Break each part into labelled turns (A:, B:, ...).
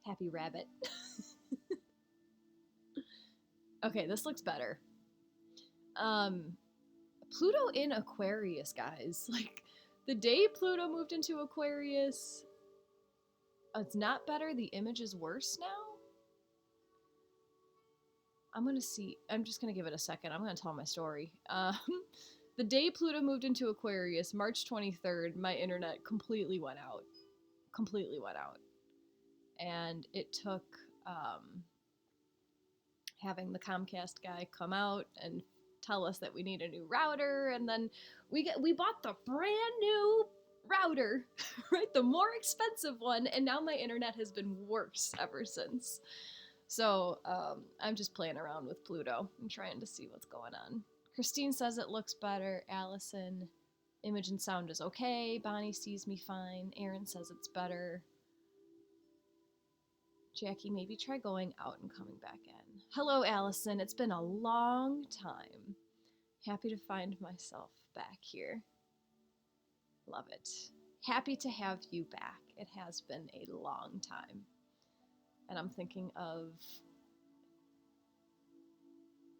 A: Happy rabbit. Okay, this looks better. Pluto in Aquarius, guys. Like, the day Pluto moved into Aquarius, it's not better. The image is worse now. I'm gonna see. I'm just gonna give it a second. I'm gonna tell my story. The day Pluto moved into Aquarius, March 23rd, my internet completely went out. Completely went out. And it took having the Comcast guy come out and tell us that we need a new router, and then we bought the brand new router, right? The more expensive one, and now my internet has been worse ever since. So I'm just playing around with Pluto and trying to see what's going on. Christine says it looks better. Allison, image and sound is okay. Bonnie sees me fine. Aaron says it's better. Jacqui, maybe try going out and coming back in. Hello, Allison. It's been a long time. Happy to find myself back here. Love it. Happy to have you back. It has been a long time. And I'm thinking of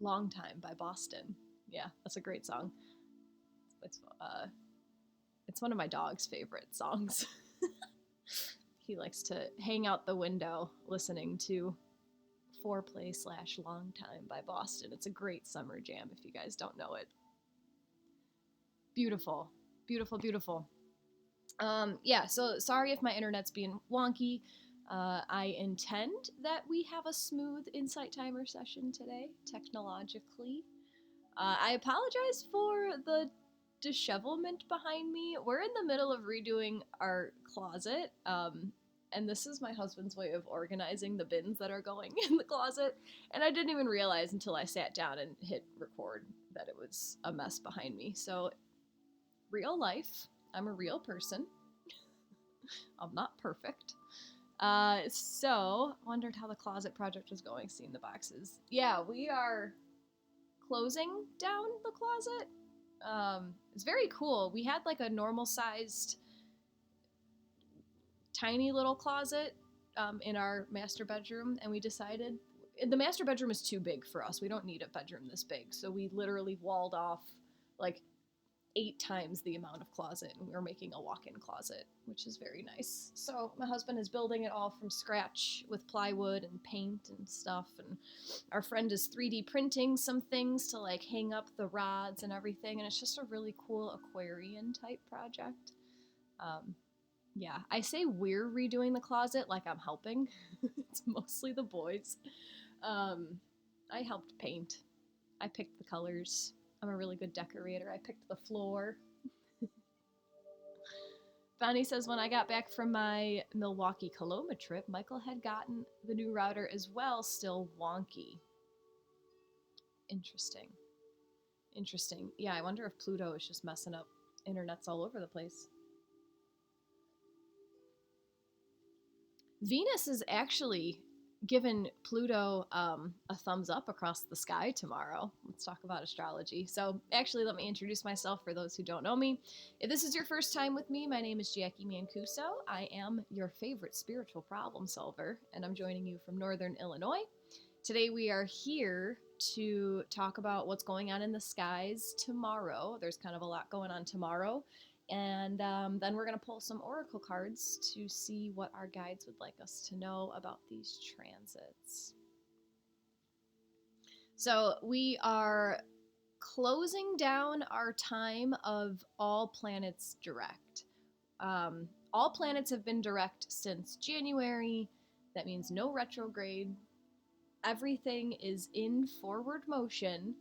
A: Long Time by Boston. Yeah, that's a great song. It's one of my dog's favorite songs. He likes to hang out the window listening to Foreplay / Long Time by Boston. It's a great summer jam if you guys don't know it. Beautiful. Beautiful, beautiful. Yeah, so sorry if my internet's being wonky. I intend that we have a smooth Insight Timer session today, technologically. I apologize for the dishevelment behind me. We're in the middle of redoing our closet, and this is my husband's way of organizing the bins that are going in the closet, and I didn't even realize until I sat down and hit record that it was a mess behind me. So, real life, I'm a real person. I'm not perfect. So, wondered how the closet project was going, seeing the boxes. Yeah, we are closing down the closet. It's very cool. We had like a normal sized tiny little closet in our master bedroom, and we decided the master bedroom is too big for us. We don't need a bedroom this big, so we literally walled off like 8 times the amount of closet, and we're making a walk-in closet, which is very nice. So my husband is building it all from scratch with plywood and paint and stuff, and our friend is 3D printing some things to like hang up the rods and everything, and it's just a really cool Aquarian type project. Yeah, I say we're redoing the closet like I'm helping. It's mostly the boys. I helped paint. I picked the colors. I'm a really good decorator. I picked the floor. Bonnie says, when I got back from my Milwaukee Coloma trip, Michael had gotten the new router as well, still wonky. Interesting. Interesting. Yeah, I wonder if Pluto is just messing up internets all over the place. Venus is actually given Pluto a thumbs up across the sky tomorrow. Let's talk about astrology. So actually, let me introduce myself for those who don't know me. If this is your first time with me, my name is Jacqui Mancuso. I am your favorite spiritual problem solver, and I'm joining you from Northern Illinois. Today we are here to talk about what's going on in the skies tomorrow. There's kind of a lot going on tomorrow. And then we're going to pull some oracle cards to see what our guides would like us to know about these transits. So we are closing down our time of all planets direct. All planets have been direct since January. That means no retrograde. Everything is in forward motion.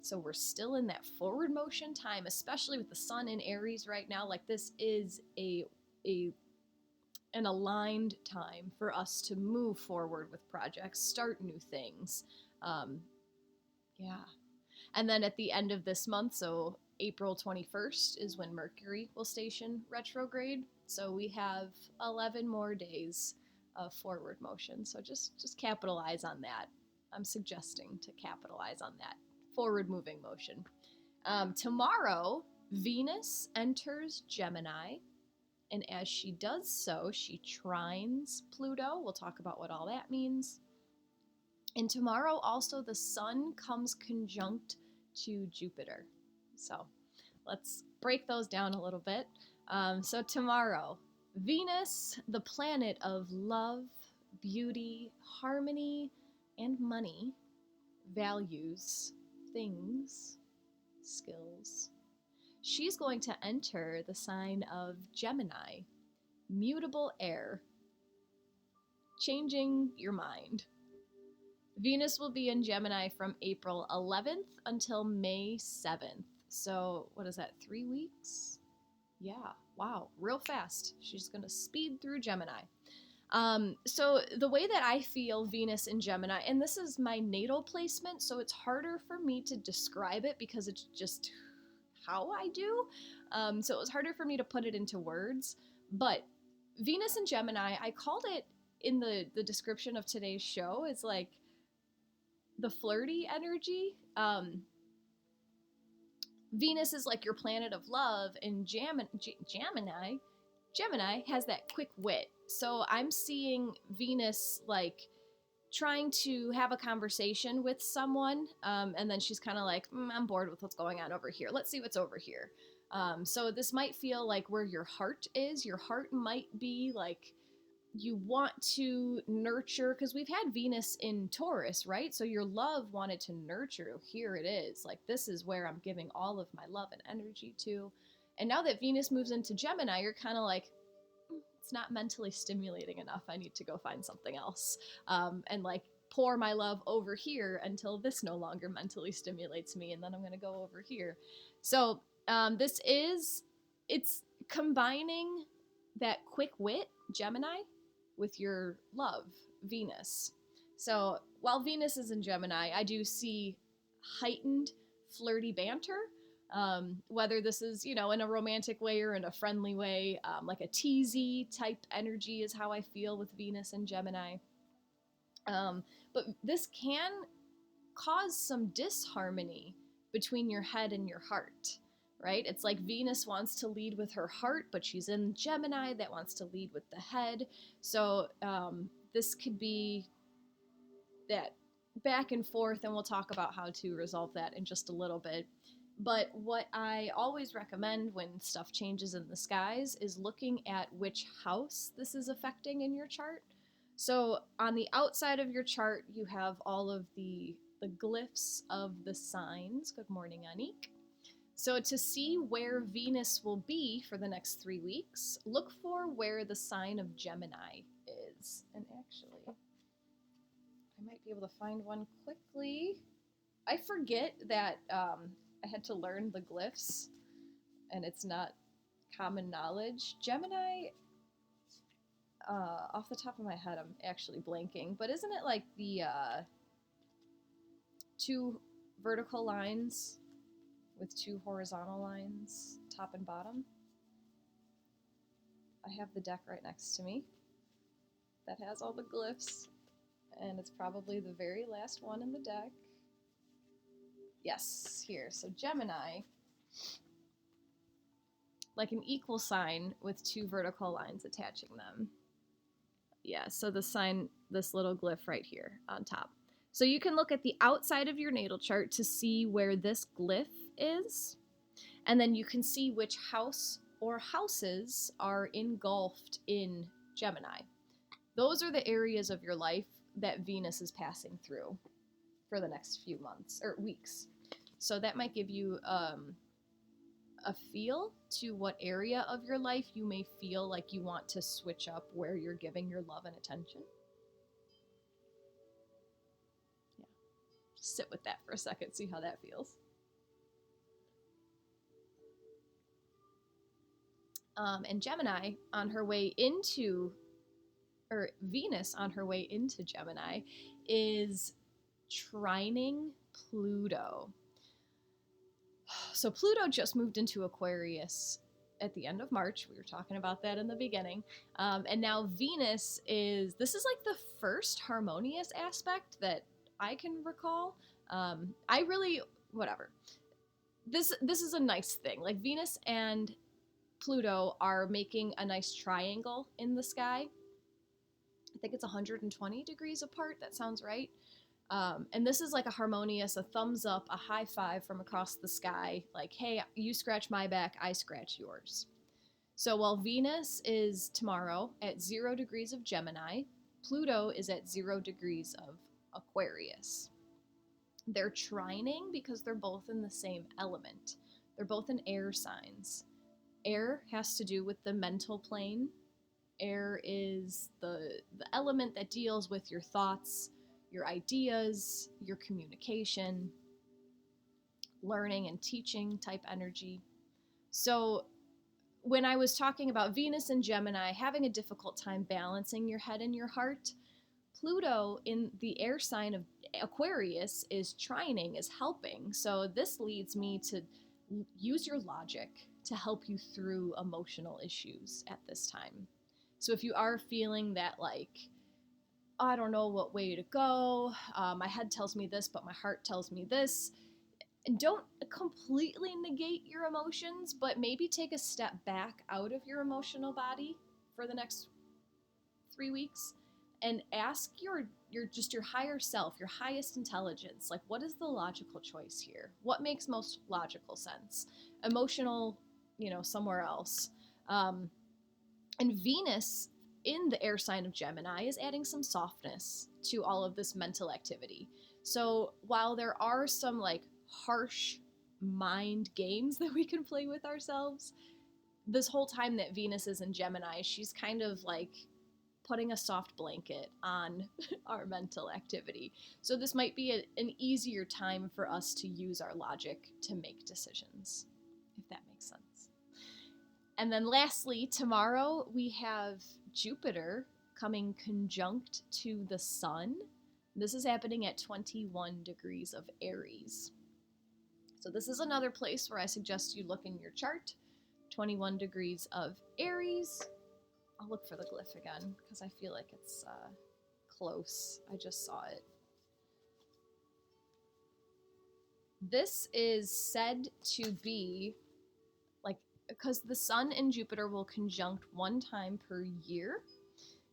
A: So we're still in that forward motion time, especially with the sun in Aries right now. Like, this is an aligned time for us to move forward with projects, start new things. Yeah. And then at the end of this month, so April 21st is when Mercury will station retrograde. So we have 11 more days of forward motion. So just capitalize on that. I'm suggesting to capitalize on that forward moving motion. Tomorrow, Venus enters Gemini, And as she does so, she trines Pluto. We'll talk about what all that means. And tomorrow also the sun comes conjunct to Jupiter. So let's break those down a little bit. So tomorrow, Venus, the planet of love, beauty, harmony, and money, values, things, skills. She's going to enter the sign of Gemini, mutable air, changing your mind. Venus will be in Gemini from April 11th until May 7th. So, what is that, 3 weeks? Yeah, wow, real fast. She's going to speed through Gemini. So the way that I feel Venus in Gemini, and this is my natal placement, so it's harder for me to describe it because it's just how I do. So it was harder for me to put it into words. But Venus in Gemini, I called it in the description of today's show, it's like the flirty energy. Venus is like your planet of love, and Gemini has that quick wit. So I'm seeing Venus like trying to have a conversation with someone, and then she's kind of like, I'm bored with what's going on over here. Let's see what's over here. So this might feel like where your heart is. Your heart might be like you want to nurture, because we've had Venus in Taurus, right? So your love wanted to nurture. Here it is. Like, this is where I'm giving all of my love and energy to. And now that Venus moves into Gemini, you're kind of like, it's not mentally stimulating enough. I need to go find something else. And like pour my love over here until this no longer mentally stimulates me. And then I'm going to go over here. So it's combining that quick wit, Gemini, with your love, Venus. So while Venus is in Gemini, I do see heightened flirty banter, whether this is, in a romantic way or in a friendly way, like a teasy type energy is how I feel with Venus and Gemini. But this can cause some disharmony between your head and your heart, right? It's like Venus wants to lead with her heart, but she's in Gemini that wants to lead with the head. So this could be that back and forth, and we'll talk about how to resolve that in just a little bit. But what I always recommend when stuff changes in the skies is looking at which house this is affecting in your chart. So on the outside of your chart, you have all of the glyphs of the signs. Good morning, Anik. So to see where Venus will be for the next 3 weeks, look for where the sign of Gemini is. And actually, I might be able to find one quickly. I forget that I had to learn the glyphs, and it's not common knowledge. Gemini, off the top of my head, I'm actually blanking, but isn't it like the 2 vertical lines with 2 horizontal lines, top and bottom? I have the deck right next to me that has all the glyphs, and it's probably the very last one in the deck. Yes, here. So Gemini, like an equal sign with 2 vertical lines attaching them. Yeah, so the sign, this little glyph right here on top. So you can look at the outside of your natal chart to see where this glyph is, and then you can see which house or houses are engulfed in Gemini. Those are the areas of your life that Venus is passing through for the next few months or weeks. So that might give you a feel to what area of your life you may feel like you want to switch up where you're giving your love and attention. Yeah, just sit with that for a second, see how that feels. And Gemini on her way into, or Venus on her way into Gemini is trining Pluto. So Pluto just moved into Aquarius at the end of March. We were talking about that in the beginning. And now Venus this is like the first harmonious aspect that I can recall. Whatever. This is a nice thing. Like Venus and Pluto are making a nice triangle in the sky. I think it's 120 degrees apart. That sounds right. And this is like a harmonious, a thumbs up, a high five from across the sky. Like, hey, you scratch my back, I scratch yours. So while Venus is tomorrow at 0 degrees of Gemini, Pluto is at 0 degrees of Aquarius. They're trining because they're both in the same element. They're both in air signs. Air has to do with the mental plane. Air is the element that deals with your thoughts, your ideas, your communication, learning and teaching type energy. So when I was talking about Venus and Gemini having a difficult time balancing your head and your heart, Pluto in the air sign of Aquarius is trining, is helping. So this leads me to use your logic to help you through emotional issues at this time. So if you are feeling that, like, I don't know what way to go, my head tells me this, but my heart tells me this, and don't completely negate your emotions, but maybe take a step back out of your emotional body for the next 3 weeks and ask your higher self, your highest intelligence, like, what is the logical choice here? What makes most logical sense? Emotional, somewhere else. And Venus in the air sign of Gemini is adding some softness to all of this mental activity. So while there are some like harsh mind games that we can play with ourselves, this whole time that Venus is in Gemini, she's kind of like putting a soft blanket on our mental activity. So this might be an easier time for us to use our logic to make decisions, if that makes sense. And then lastly, tomorrow we have Jupiter coming conjunct to the Sun. This is happening at 21 degrees of Aries. So this is another place where I suggest you look in your chart. 21 degrees of Aries. I'll look for the glyph again because I feel like it's close. I just saw it. This is said to be like, because the Sun and Jupiter will conjunct one time per year.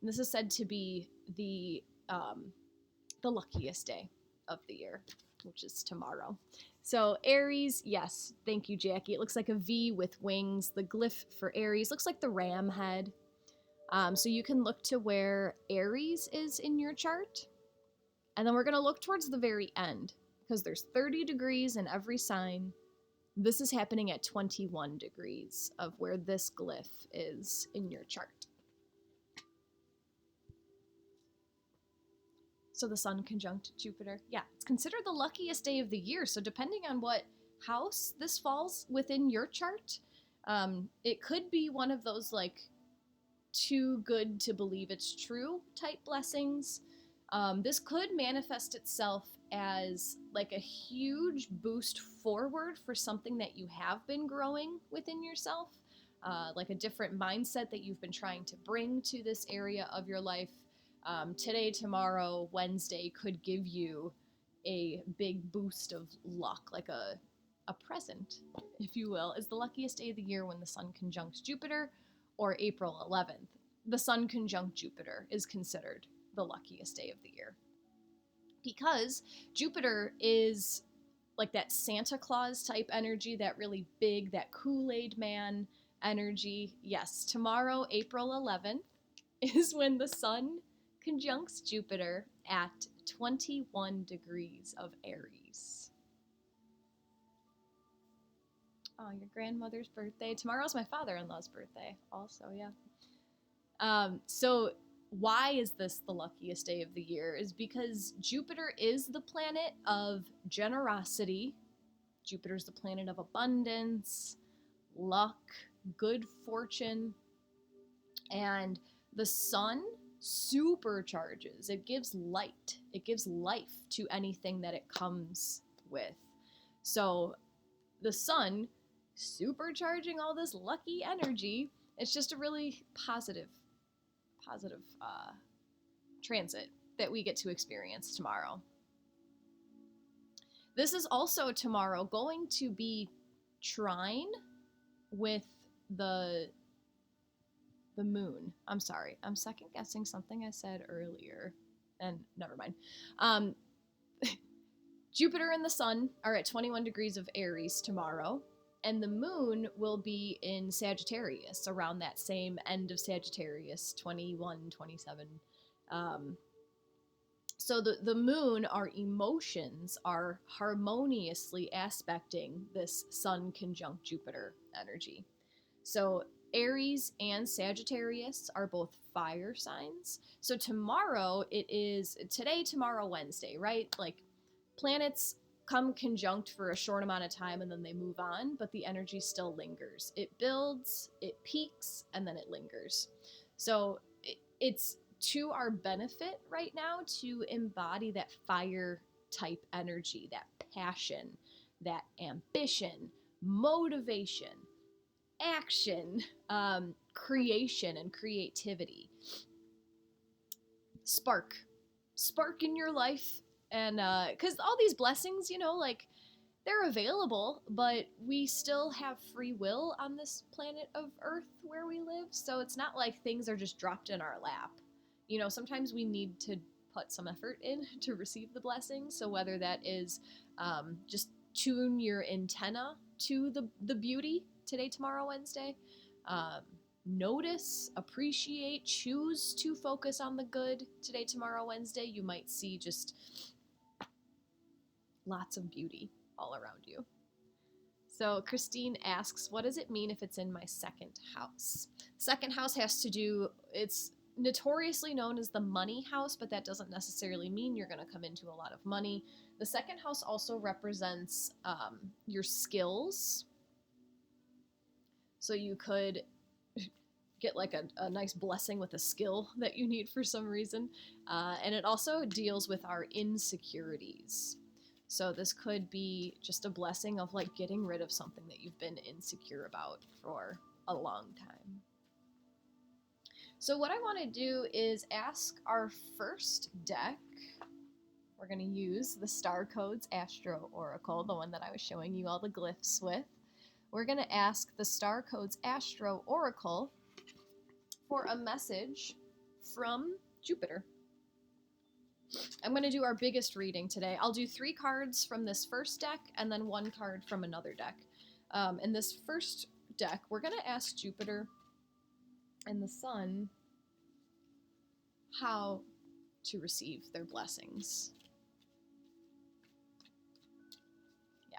A: And this is said to be the luckiest day of the year, which is tomorrow. So Aries, yes, thank you, Jackie. It looks like a V with wings. The glyph for Aries looks like the ram head. So you can look to where Aries is in your chart. And then we're going to look towards the very end because there's 30 degrees in every sign. This is happening at 21 degrees of where this glyph is in your chart. So the Sun conjunct Jupiter. Yeah, it's considered the luckiest day of the year. So depending on what house this falls within your chart, it could be one of those like too good to believe it's true type blessings. This could manifest itself as like a huge boost forward for something that you have been growing within yourself, like a different mindset that you've been trying to bring to this area of your life. Today, tomorrow, Wednesday could give you a big boost of luck, like a present, if you will. Is the luckiest day of the year when the Sun conjuncts Jupiter, or April 11th. The Sun conjunct Jupiter is considered the luckiest day of the year. Because Jupiter is like that Santa Claus type energy, that really big, that Kool-Aid man energy. Yes, tomorrow, April 11th, is when the Sun conjuncts Jupiter at 21 degrees of Aries. Oh, your grandmother's birthday. Tomorrow's my father-in-law's birthday also, yeah. So why is this the luckiest day of the year? Is because Jupiter is the planet of generosity. Jupiter's the planet of abundance, luck, good fortune. And the Sun supercharges. It gives light. It gives life to anything that it comes with. So the Sun supercharging all this lucky energy, it's just a really positive transit that we get to experience tomorrow. This is also tomorrow going to be trine with the moon. I'm sorry. I'm second guessing something I said earlier. And never mind. Um, Jupiter and the sun are at 21 degrees of Aries tomorrow, and the moon will be in Sagittarius around that same end of Sagittarius, 21, 27. So the moon, our emotions, are harmoniously aspecting this sun conjunct Jupiter energy. So Aries and Sagittarius are both fire signs. So tomorrow today, tomorrow, Wednesday, right? Like planets come conjunct for a short amount of time and then they move on, but the energy still lingers. It builds, it peaks, and then it lingers. So it's to our benefit right now to embody that fire type energy, that passion, that ambition, motivation, action, creation, and creativity. Spark in your life. And because all these blessings, like they're available, but we still have free will on this planet of Earth where we live. So it's not like things are just dropped in our lap. Sometimes we need to put some effort in to receive the blessings. So whether that is just tune your antenna to the beauty today, tomorrow, Wednesday, notice, appreciate, choose to focus on the good today, tomorrow, Wednesday, you might see just lots of beauty all around you. So Christine asks, what does it mean if it's in my second house? Second house has to do, it's notoriously known as the money house, but that doesn't necessarily mean you're going to come into a lot of money. The second house also represents your skills. So you could get like a nice blessing with a skill that you need for some reason. And it also deals with our insecurities. So this could be just a blessing of like getting rid of something that you've been insecure about for a long time. So what I want to do is ask our first deck. We're going to use the Star Codes Astro Oracle, the one that I was showing you all the glyphs with. We're going to ask the Star Codes Astro Oracle for a message from Jupiter. I'm going to do our biggest reading today. I'll do 3 cards from this first deck and then 1 card from another deck. In this first deck, we're going to ask Jupiter and the sun how to receive their blessings. Yeah,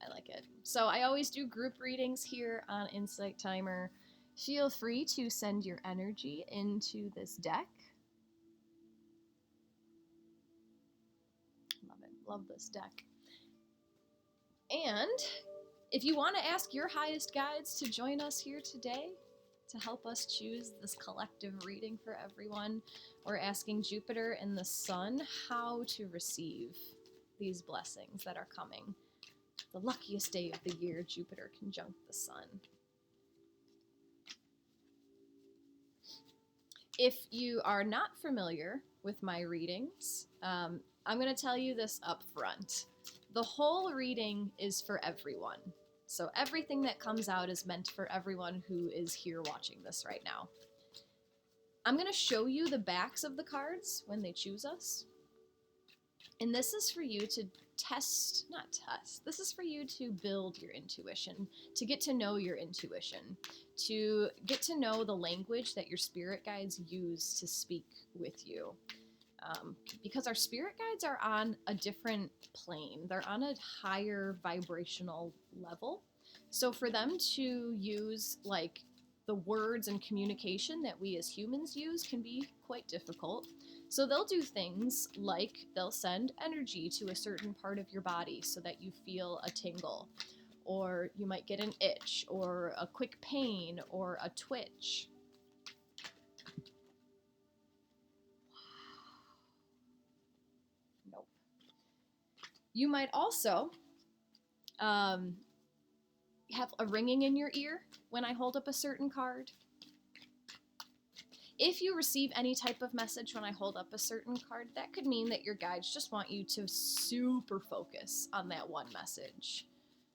A: I like it. So I always do group readings here on Insight Timer. Feel free to send your energy into this deck. Love it. Love this deck. And if you want to ask your highest guides to join us here today to help us choose this collective reading for everyone, we're asking Jupiter and the sun how to receive these blessings that are coming. The luckiest day of the year, Jupiter conjunct the sun. If you are not familiar with my readings, I'm going to tell you this up front. The whole reading is for everyone. So everything that comes out is meant for everyone who is here watching this right now. I'm going to show you the backs of the cards when they choose us. And this is for you to this is for you to build your intuition, to get to know your intuition, to get to know the language that your spirit guides use to speak with you. Because our spirit guides are on a different plane. They're on a higher vibrational level. So for them to use like the words and communication that we as humans use can be quite difficult. So they'll do things like they'll send energy to a certain part of your body so that you feel a tingle, or you might get an itch, or a quick pain, or a twitch. Nope. You might also have a ringing in your ear when I hold up a certain card. If you receive any type of message when I hold up a certain card, that could mean that your guides just want you to super focus on that one message.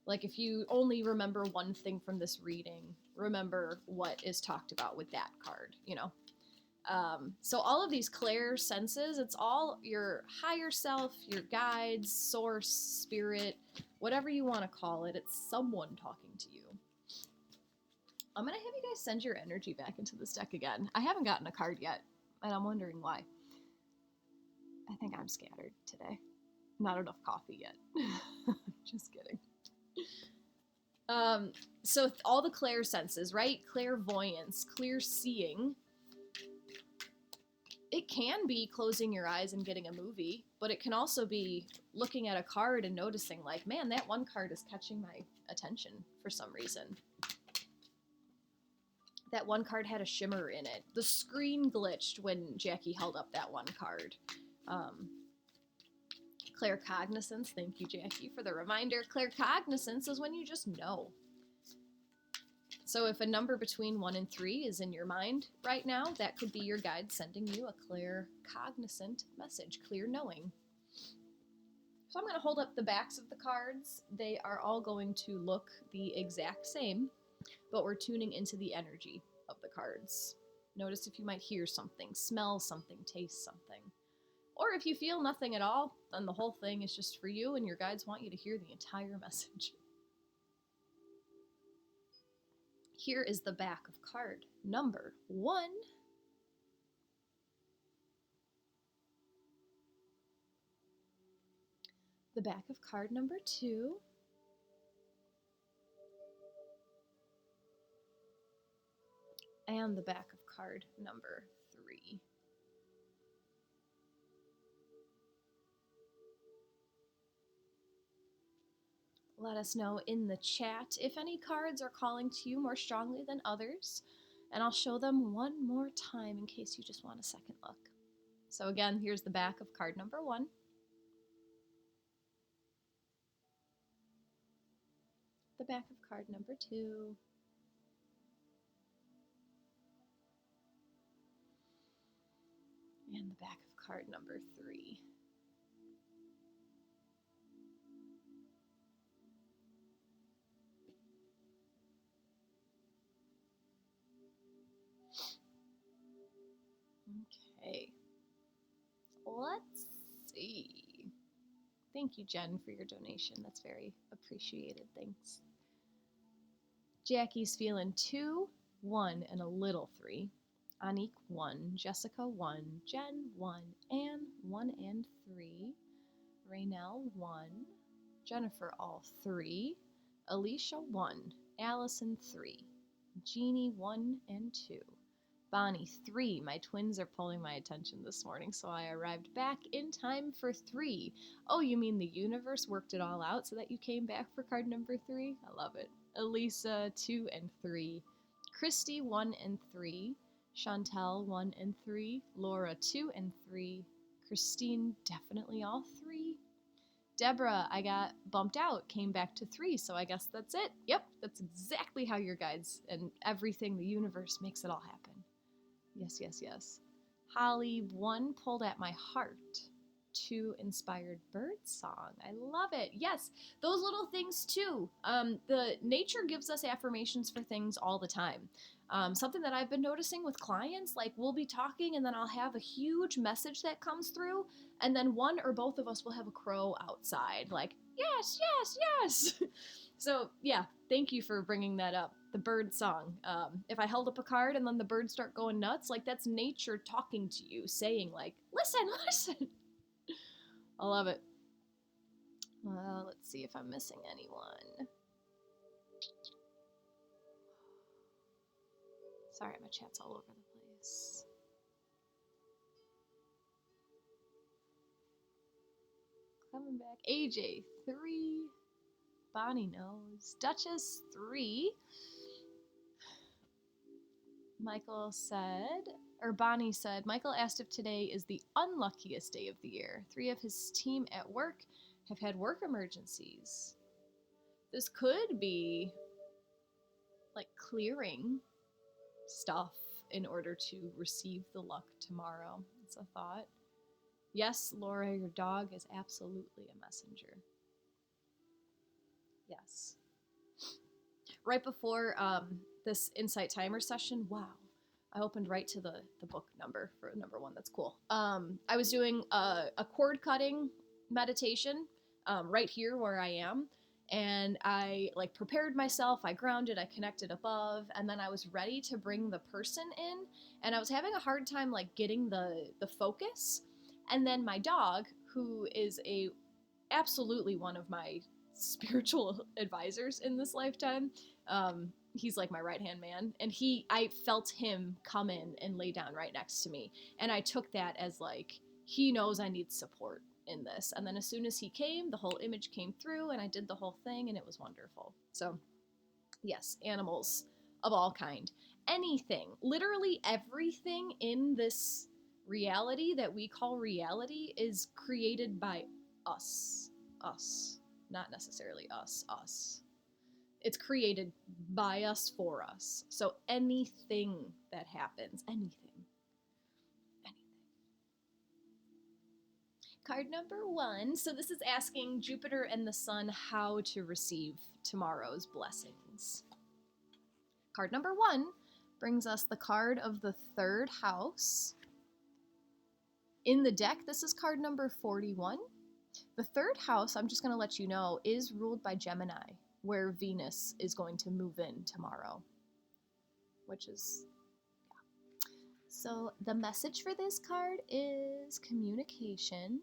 A: Like if you only remember one thing from this reading, remember what is talked about with that card, you know? So all of these clair senses, it's all your higher self, your guides, source, spirit, whatever you want to call it. It's someone talking to you. I'm going to have you guys send your energy back into this deck again. I haven't gotten a card yet, and I'm wondering why. I think I'm scattered today. Not enough coffee yet. Just kidding. So all the clair senses, right? Clairvoyance, clear seeing. It can be closing your eyes and getting a movie, but it can also be looking at a card and noticing, like, man, that one card is catching my attention for some reason. That one card had a shimmer in it. The screen glitched when Jacqui held up that one card. Claircognizance, thank you, Jacqui, for the reminder. Claircognizance is when you just know. So if a number between 1 and 3 is in your mind right now, that could be your guide sending you a claircognizant message, clear knowing. So I'm going to hold up the backs of the cards. They are all going to look the exact same, but we're tuning into the energy of the cards. Notice if you might hear something, smell something, taste something. Or if you feel nothing at all, then the whole thing is just for you and your guides want you to hear the entire message. Here is the back of card number 1. The back of card number 2. And the back of card number 3. Let us know in the chat if any cards are calling to you more strongly than others, and I'll show them one more time in case you just want a second look. So again, here's the back of card number 1. The back of card number 2. And the back of card number 3. Okay. Let's see. Thank you, Jen, for your donation. That's very appreciated. Thanks. Jackie's feeling 2, 1, and a little 3. Anique 1, Jessica 1, Jen 1, Anne 1 and 3, Raynell 1, Jennifer all 3, Alicia 1, Allison 3, Jeannie 1 and 2, Bonnie 3. My twins are pulling my attention this morning, so I arrived back in time for 3. Oh, you mean the universe worked it all out so that you came back for card number 3? I love it. Elisa 2 and 3, Christy 1 and 3, Chantel 1 and 3, Laura 2 and 3, Christine definitely all 3. Deborah, I got bumped out, came back to 3, so I guess that's it. Yep, that's exactly how your guides and everything, the universe makes it all happen. Yes, yes, yes. Holly 1 pulled at my heart. 2 inspired bird song. I love it. Yes, those little things too. The nature gives us affirmations for things all the time. Something that I've been noticing with clients, like we'll be talking and then I'll have a huge message that comes through, and then one or both of us will have a crow outside, like, yes, yes, yes. So yeah, thank you for bringing that up. The bird song. If I held up a card and then the birds start going nuts, like that's nature talking to you, saying like, listen, listen. I love it. Let's see if I'm missing anyone. Sorry, my chat's all over the place. Coming back. AJ, 3. Bonnie knows. Duchess, 3. Michael said, or Bonnie said, Michael asked if today is the unluckiest day of the year. 3 of his team at work have had work emergencies. This could be like clearing stuff in order to receive the luck tomorrow. It's a thought. Yes, Laura, your dog is absolutely a messenger. Yes. Right before this insight timer session, wow, I opened right to the book number for number one. That's cool. I was doing a cord cutting meditation right here where I am. And I like prepared myself, I grounded, I connected above, and then I was ready to bring the person in. And I was having a hard time like getting the focus. And then my dog, who is a absolutely one of my spiritual advisors in this lifetime. He's like my right hand man, and I felt him come in and lay down right next to me, and I took that as like he knows I need support in this. And then as soon as he came, the whole image came through, and I did the whole thing, and it was wonderful. So yes, animals of all kind, anything, literally everything in this reality that we call reality is created by us, not necessarily us. It's created by us for us. So anything that happens, anything. Card number 1. So this is asking Jupiter and the Sun how to receive tomorrow's blessings. Card number 1 brings us the card of the 3rd house. In the deck, this is card number 41. The 3rd house, I'm just going to let you know, is ruled by Gemini, where Venus is going to move in tomorrow, which is, yeah. So the message for this card is communication.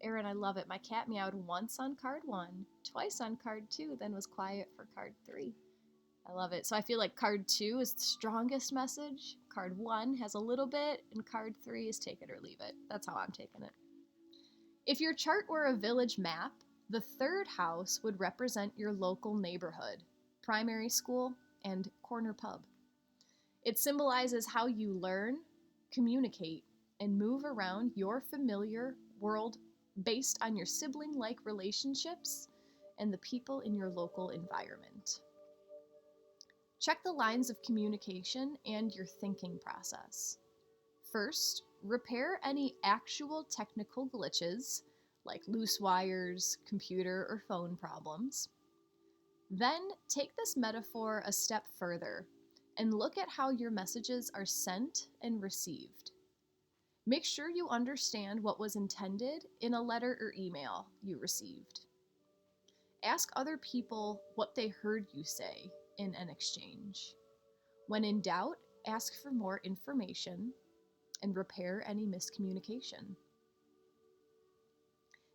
A: Erin, I love it. My cat meowed once on card 1, twice on card 2, then was quiet for card 3. I love it. So I feel like card 2 is the strongest message. Card 1 has a little bit, and card 3 is take it or leave it. That's how I'm taking it. If your chart were a village map, the 3rd house would represent your local neighborhood, primary school, and corner pub. It symbolizes how you learn, communicate, and move around your familiar world based on your sibling-like relationships and the people in your local environment. Check the lines of communication and your thinking process. First, repair any actual technical glitches, like loose wires, computer or phone problems. Then, take this metaphor a step further and look at how your messages are sent and received. Make sure you understand what was intended in a letter or email you received. Ask other people what they heard you say in an exchange. When in doubt, ask for more information and repair any miscommunication.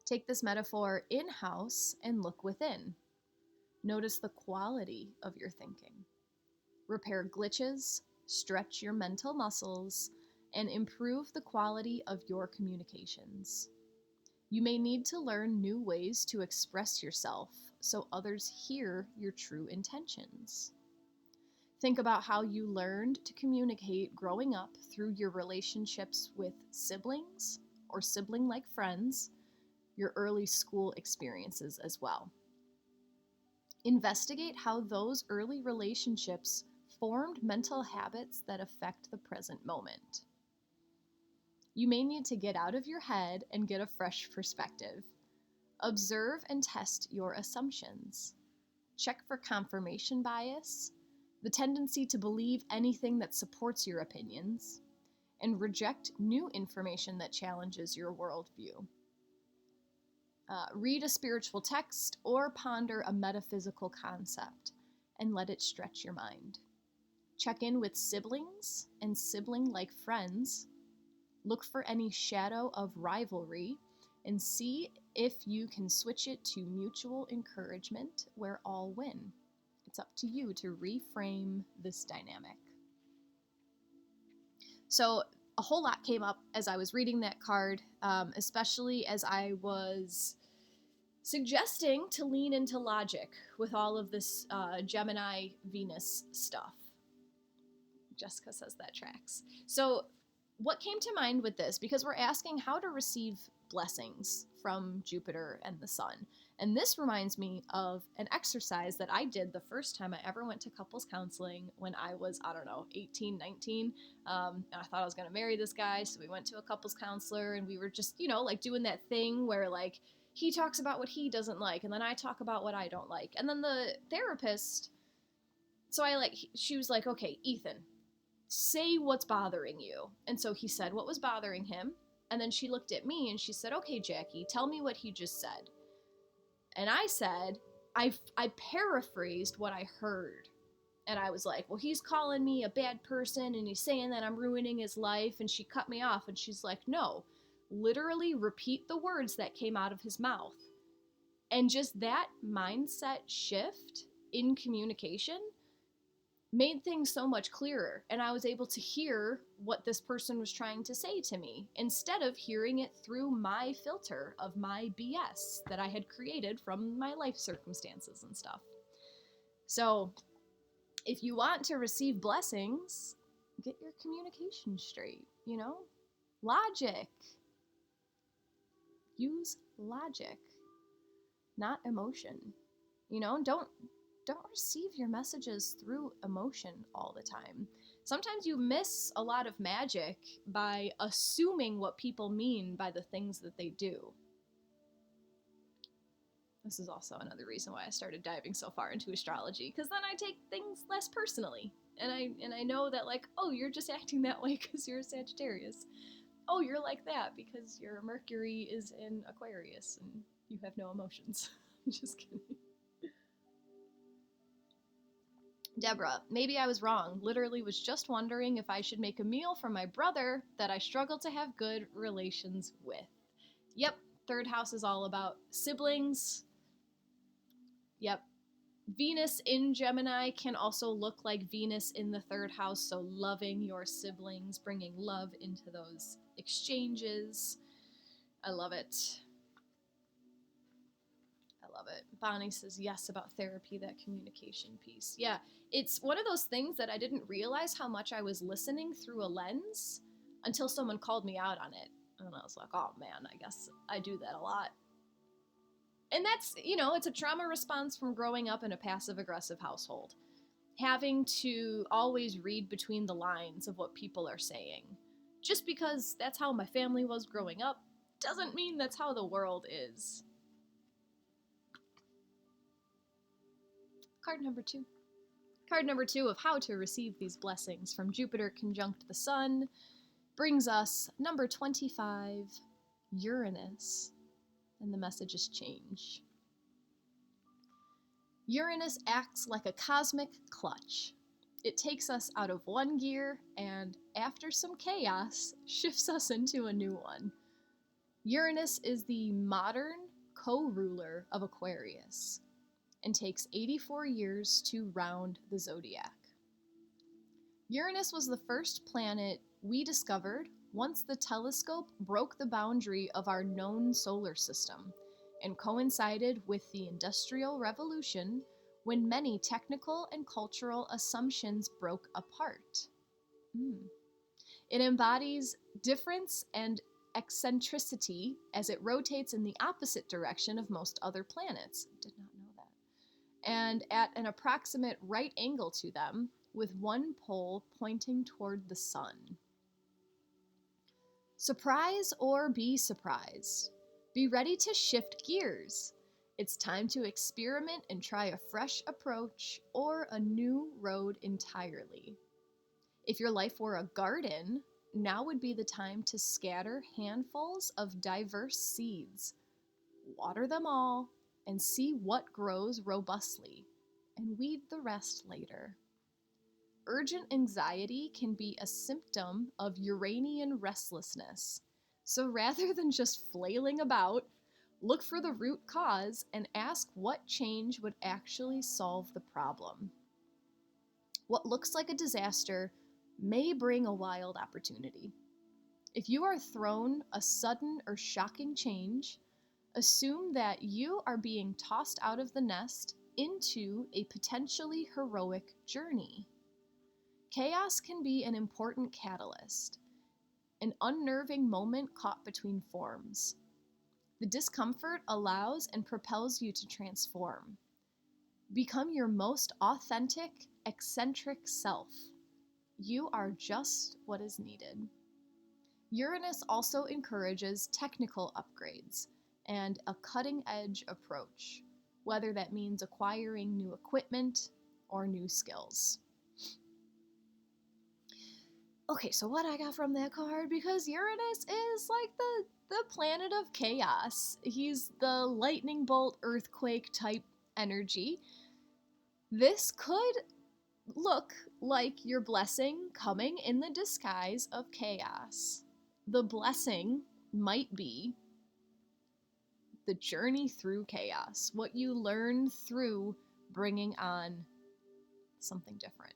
A: Take this metaphor in-house and look within. Notice the quality of your thinking. Repair glitches, stretch your mental muscles, and improve the quality of your communications. You may need to learn new ways to express yourself so others hear your true intentions. Think about how you learned to communicate growing up through your relationships with siblings or sibling-like friends, your early school experiences as well. Investigate how those early relationships formed mental habits that affect the present moment. You may need to get out of your head and get a fresh perspective. Observe and test your assumptions. Check for confirmation bias, the tendency to believe anything that supports your opinions, and reject new information that challenges your worldview. Read a spiritual text or ponder a metaphysical concept and let it stretch your mind. Check in with siblings and sibling-like friends. Look for any shadow of rivalry and see if you can switch it to mutual encouragement where all win. It's up to you to reframe this dynamic. So a whole lot came up as I was reading that card, especially as I was suggesting to lean into logic with all of this Gemini Venus stuff. Jessica says that tracks. So what came to mind with this, because we're asking how to receive blessings from Jupiter and the Sun. And this reminds me of an exercise that I did the first time I ever went to couples counseling when I was, 18, 19. And I thought I was going to marry this guy. So we went to a couples counselor and we were just, like doing that thing where like he talks about what he doesn't like, and then I talk about what I don't like. And then the therapist, she was like, okay, Ethan, say what's bothering you. And so he said what was bothering him. And then she looked at me and she said, okay, Jacqui, tell me what he just said. And I said, I paraphrased what I heard. And I was like, well, he's calling me a bad person and he's saying that I'm ruining his life. And she cut me off and she's like, no, literally repeat the words that came out of his mouth. And just that mindset shift in communication made things so much clearer. And I was able to hear what this person was trying to say to me instead of hearing it through my filter of my BS that I had created from my life circumstances and stuff. So if you want to receive blessings, get your communication straight, you know? Logic. Use logic, not emotion. You know, don't receive your messages through emotion all the time. Sometimes you miss a lot of magic by assuming what people mean by the things that they do. This is also another reason why I started diving so far into astrology, because then I take things less personally. And I know that, like, oh, you're just acting that way because you're a Sagittarius. Oh, you're like that because your Mercury is in Aquarius and you have no emotions. I'm just kidding. Deborah, maybe I was wrong. Literally was just wondering if I should make a meal for my brother that I struggle to have good relations with. Yep, third house is all about siblings. Yep. Venus in Gemini can also look like Venus in the third house, so loving your siblings, bringing love into those exchanges. I love it. I love it. Bonnie says yes about therapy, that communication piece. Yeah, it's one of those things that I didn't realize how much I was listening through a lens until someone called me out on it. And I was like, oh man, I guess I do that a lot. And that's, you know, it's a trauma response from growing up in a passive-aggressive household. Having to always read between the lines of what people are saying. Just because that's how my family was growing up doesn't mean that's how the world is. Card number 2. Card number 2 of how to receive these blessings from Jupiter conjunct the Sun brings us number 25, Uranus. And the message is change. Uranus acts like a cosmic clutch. It takes us out of one gear and, after some chaos, shifts us into a new one. Uranus is the modern co-ruler of Aquarius and takes 84 years to round the zodiac. Uranus was the first planet we discovered once the telescope broke the boundary of our known solar system and coincided with the Industrial Revolution, when many technical and cultural assumptions broke apart. It embodies difference and eccentricity as it rotates in the opposite direction of most other planets. Did not know that. And at an approximate right angle to them, with one pole pointing toward the sun. Surprise or be surprised. Be ready to shift gears. It's time to experiment and try a fresh approach or a new road entirely. If your life were a garden, now would be the time to scatter handfuls of diverse seeds. Water them all and see what grows robustly, and weed the rest later. Urgent anxiety can be a symptom of Uranian restlessness. So rather than just flailing about, look for the root cause and ask what change would actually solve the problem. What looks like a disaster may bring a wild opportunity. If you are thrown a sudden or shocking change, assume that you are being tossed out of the nest into a potentially heroic journey. Chaos can be an important catalyst, an unnerving moment caught between forms. The discomfort allows and propels you to transform. Become your most authentic, eccentric self. You are just what is needed. Uranus also encourages technical upgrades. and a cutting-edge approach, whether that means acquiring new equipment or new skills. Okay, so what I got from that card, because Uranus is like the planet of chaos. He's the lightning bolt, earthquake type energy. This could look like your blessing coming in the disguise of chaos. The blessing might be the journey through chaos, what you learn through bringing on something different.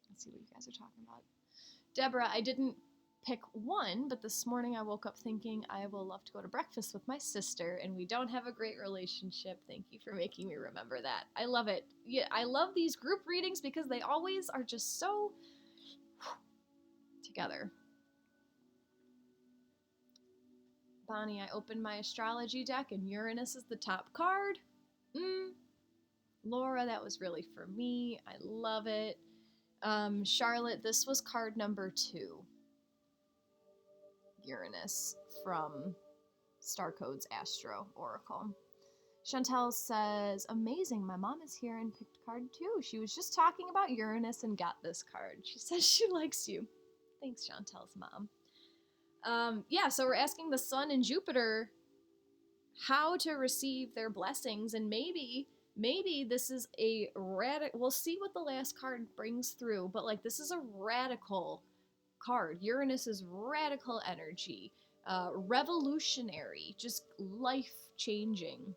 A: Let's see what you guys are talking about. Deborah, I didn't pick one, but this morning I woke up thinking I will love to go to breakfast with my sister, and we don't have a great relationship. Thank you for making me remember that. I love it. Yeah, I love these group readings because they always are just so together. Bonnie, I opened my astrology deck and Uranus is the top card. Laura, that was really for me. I love it. Charlotte, this was card number 2. Uranus from Star Codes Astro Oracle. Chantel says, amazing, my mom is here and picked card 2. She was just talking about Uranus and got this card. She says she likes you. Thanks, Chantel's mom. Yeah, so we're asking the Sun and Jupiter how to receive their blessings, and maybe this is a radical, we'll see what the last card brings through, but like this is a radical card. Uranus is radical energy, revolutionary, just life-changing.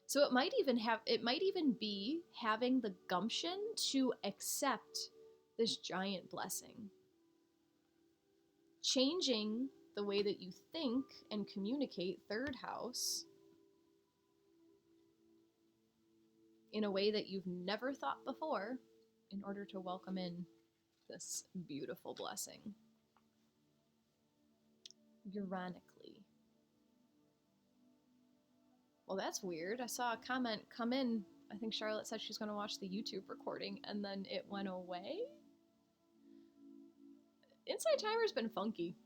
A: So it might even be having the gumption to accept this giant blessing. Changing the way that you think and communicate, 3rd house, in a way that you've never thought before in order to welcome in this beautiful blessing. Uranically. Well, that's weird. I saw a comment come in. I think Charlotte said she's going to watch the YouTube recording, and then it went away? Inside Timer's been funky.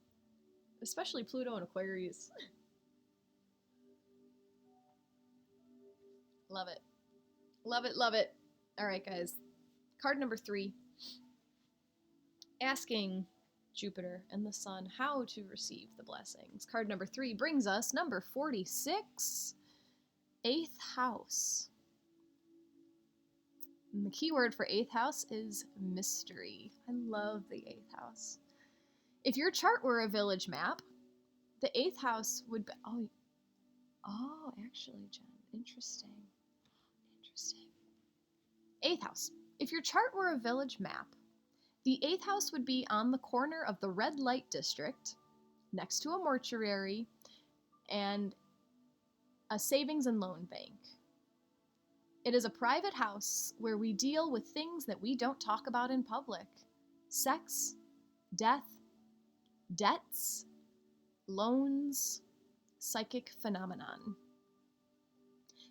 A: Especially Pluto and Aquarius. Love it. Love it, love it. Alright, guys. Card number 3. Asking Jupiter and the Sun how to receive the blessings. Card number 3 brings us number 46, 8th house. And the key word for 8th house is mystery. I love the 8th house. If your chart were a village map, the 8th house would be... Oh, actually, Jen. Interesting. 8th house. If your chart were a village map, the 8th house would be on the corner of the red light district, next to a mortuary, and a savings and loan bank. It is a private house where we deal with things that we don't talk about in public. Sex, death, debts, loans, psychic phenomenon.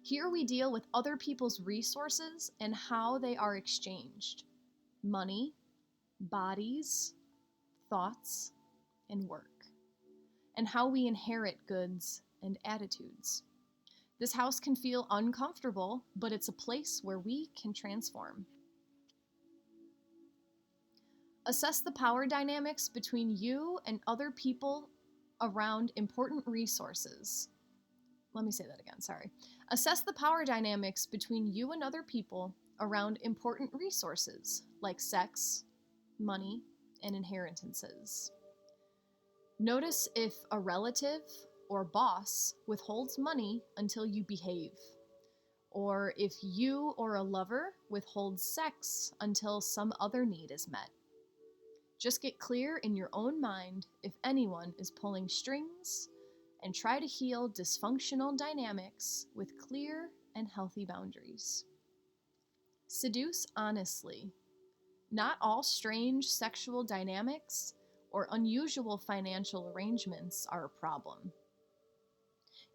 A: Here we deal with other people's resources and how they are exchanged. Money, bodies, thoughts, and work. And how we inherit goods and attitudes. This house can feel uncomfortable, but it's a place where we can transform. Assess the power dynamics between you and other people around important resources. Let me say that again, sorry. Assess the power dynamics between you and other people around important resources, like sex, money, and inheritances. Notice if a relative or boss withholds money until you behave, or if you or a lover withholds sex until some other need is met. Just get clear in your own mind if anyone is pulling strings, and try to heal dysfunctional dynamics with clear and healthy boundaries. Seduce honestly. Not all strange sexual dynamics or unusual financial arrangements are a problem.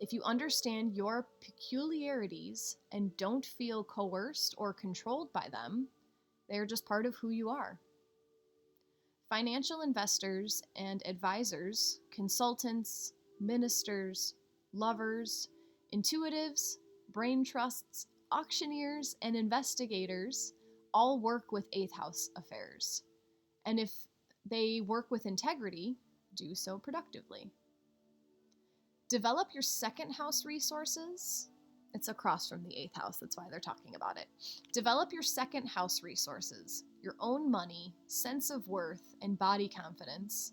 A: If you understand your peculiarities and don't feel coerced or controlled by them, they are just part of who you are. Financial investors and advisors, consultants, ministers, lovers, intuitives, brain trusts, auctioneers, and investigators all work with 8th house affairs. And if they work with integrity, do so productively. Develop your 2nd house resources. It's across from the 8th house, that's why they're talking about it. Develop your 2nd house resources, your own money, sense of worth, and body confidence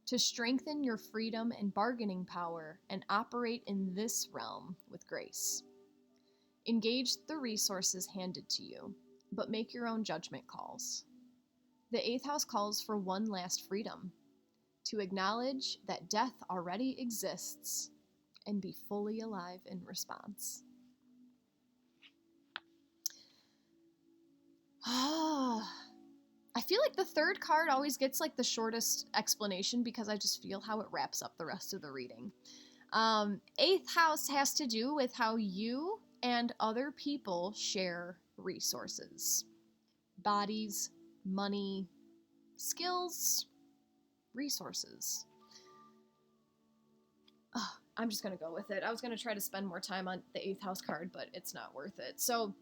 A: to strengthen your freedom and bargaining power and operate in this realm with grace. Engage the resources handed to you, but make your own judgment calls. The 8th house calls for one last freedom, to acknowledge that death already exists and be fully alive in response. I feel like the 3rd card always gets like the shortest explanation because I just feel how it wraps up the rest of the reading. 8th house has to do with how you and other people share resources, bodies, money, skills, resources. I'm just going to go with it. I was going to try to spend more time on the 8th house card, but it's not worth it. So,